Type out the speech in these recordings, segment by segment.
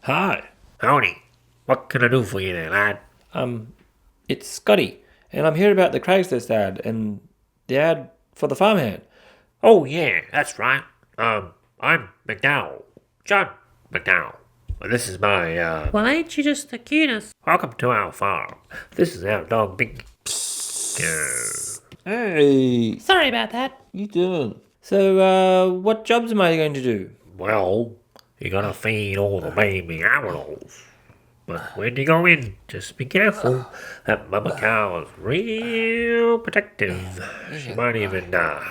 Hi. Howdy. What can I do for you there, lad? It's Scotty, and I'm here about the Craigslist ad and the ad for the farmhand. Oh, yeah, that's right. I'm McDowell. John McDowell. This is my, Well, ain't you just the cutest? welcome to our farm. This is our dog, Big. Hey, Sorry about that. you doing? So, what jobs am I going to do? Well, you gotta feed all the baby animals. But when you go in, just be careful. That mama cow is real protective. She might even, I'm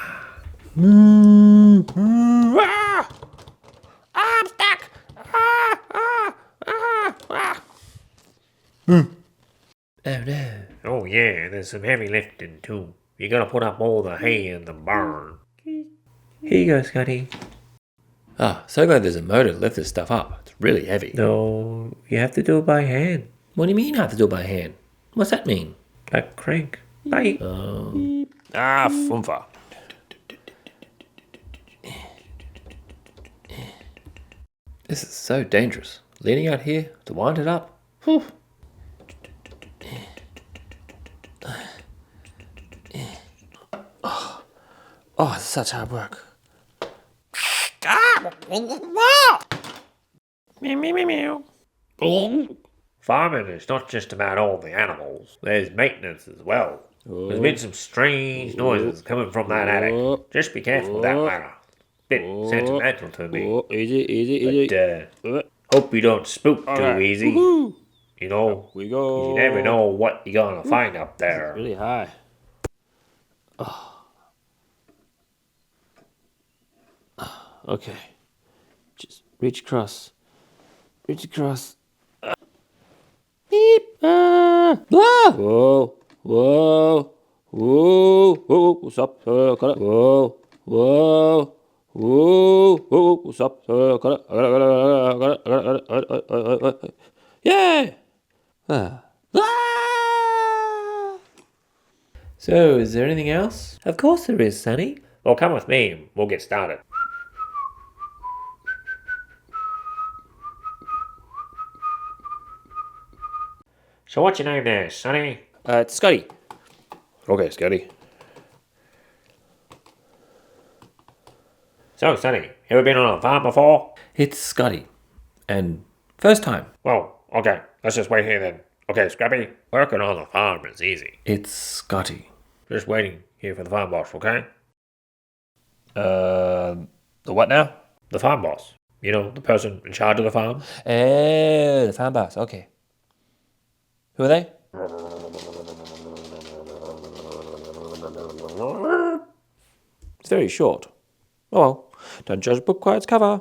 stuck. Oh no. oh yeah, there's some heavy lifting too. You gotta put up all the hay in the barn. Here you go, Scotty. Ah, so glad there's a motor to lift this stuff up. It's really heavy. No, you have to do it by hand. What do you mean I have to do it by hand? What's that mean? That crank. Bye. Funfa. This is so dangerous. Leaning out here to wind it up. Whew. Oh, it's such hard work. Meow. Farming is not just about all the animals. There's maintenance as well. There's been some strange noises coming from that attic. Just be careful with that ladder. Bit sentimental to me. Easy. But, hope you don't spook too easy. Woohoo. You know, We go. you never know what you're gonna find up there. Really high. Okay. Just reach across. Reach across. Beep. Whoa. Whoa. Whoa. Whoa. Stop. Got it. Whoa. Whoa. Whoa. Whoa. Stop. Got it. Got it. Yay! So, is there anything else? Of course there is, Sonny. Well, come with me and we'll get started. So what's your name there, Sonny? It's Scotty. Okay, Scotty. So, Sonny, ever been on a farm before? It's Scotty. And first time. Well, okay, let's just wait here then. Okay, Scrappy, working on the farm is easy. It's Scotty. Just waiting here for the farm boss, okay? The what now? The farm boss. You know, the person in charge of the farm. The farm boss. Okay. Who are they? It's very short. Oh well. Don't judge a book by its cover.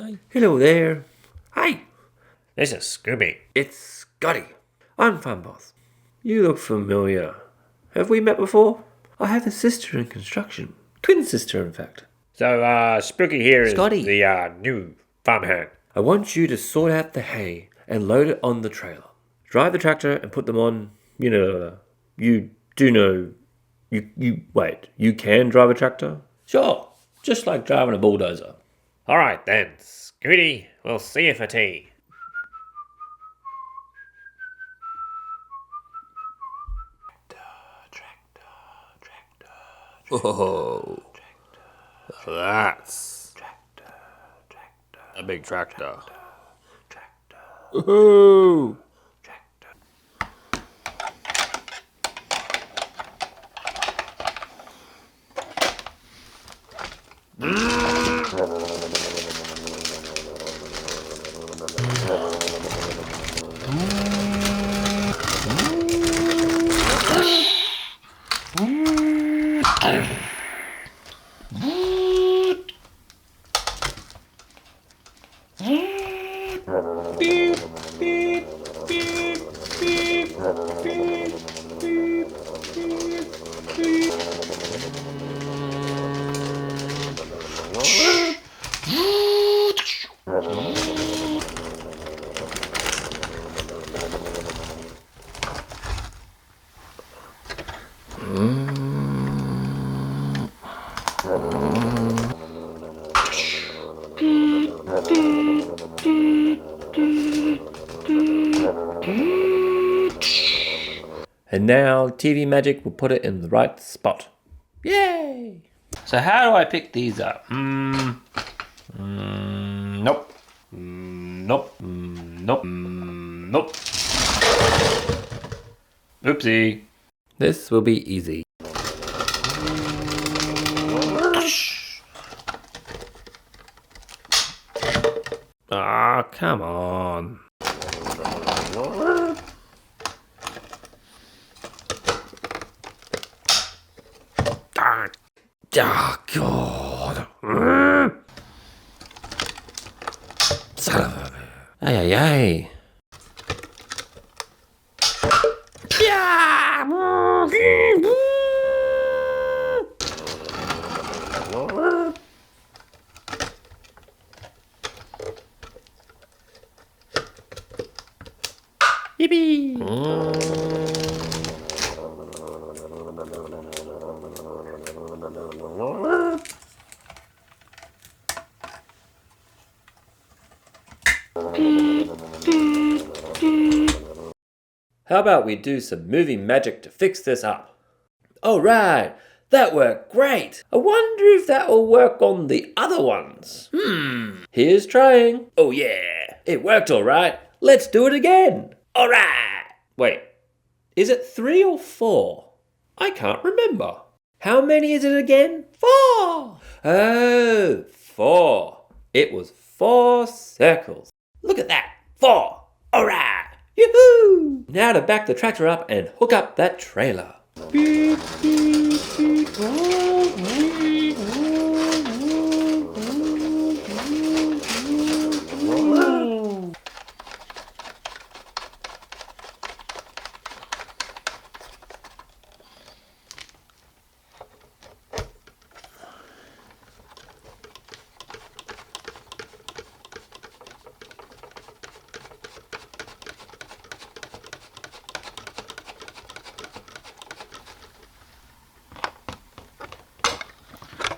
Hi. Hello there. Hi, this is Scooby. It's Scotty. I'm farm boss. You look familiar. Have we met before? I have a sister in construction. Twin sister, in fact. So, Spooky here is Scotty. the new farmhand. I want you to sort out the hay and load it on the trailer. Drive the tractor and put them on, you do know, you can drive a tractor? Sure, just like driving a bulldozer. All right then, Scooty, we'll see you for tea. Oh, that's a big tractor. Woohoo! And now TV magic will put it in the right spot. Yay! So how do I pick these up? Nope. Nope. Nope. Nope. Oopsie. This will be easy. Ah, come on. Ah, God. Son of a... Ay, ay, ay. Yippee! How about we do some movie magic to fix this up? Alright, that worked great. I wonder if that will work on the other ones. Here's trying. Oh yeah, it worked alright. Let's do it again. Alright. Wait, is it 3 or 4? I can't remember. How many is it again? 4. Oh, 4. It was 4 circles. Look at that. 4. Alright. Yoo-hoo! Now to back the tractor up and hook up that trailer. Beep, beep, beep.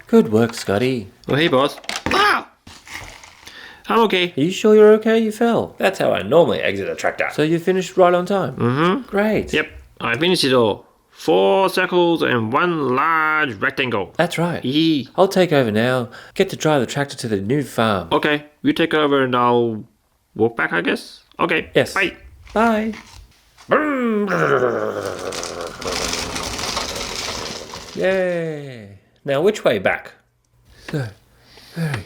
Good work, Scotty. Oh, hey, boss. Ah! I'm okay. Are you sure you're okay? You fell. That's how I normally exit a tractor. So you finished right on time? Mm-hmm. Great. Yep, I finished it all. 4 circles and 1 large rectangle. That's right. Yee. I'll take over now. Get to drive the tractor to the new farm. Okay, you take over and I'll walk back, I guess? Okay. Yes. Bye. Bye. Yay. Now which way back? So, very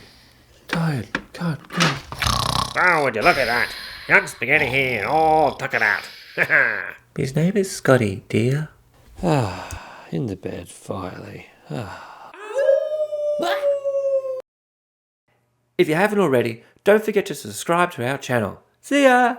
tired. Can't go. Oh, would you look at that? Young spaghetti here, all tuck it out. His name is Scotty, dear. In the bed, finally. If you haven't already, don't forget to subscribe to our channel. See ya!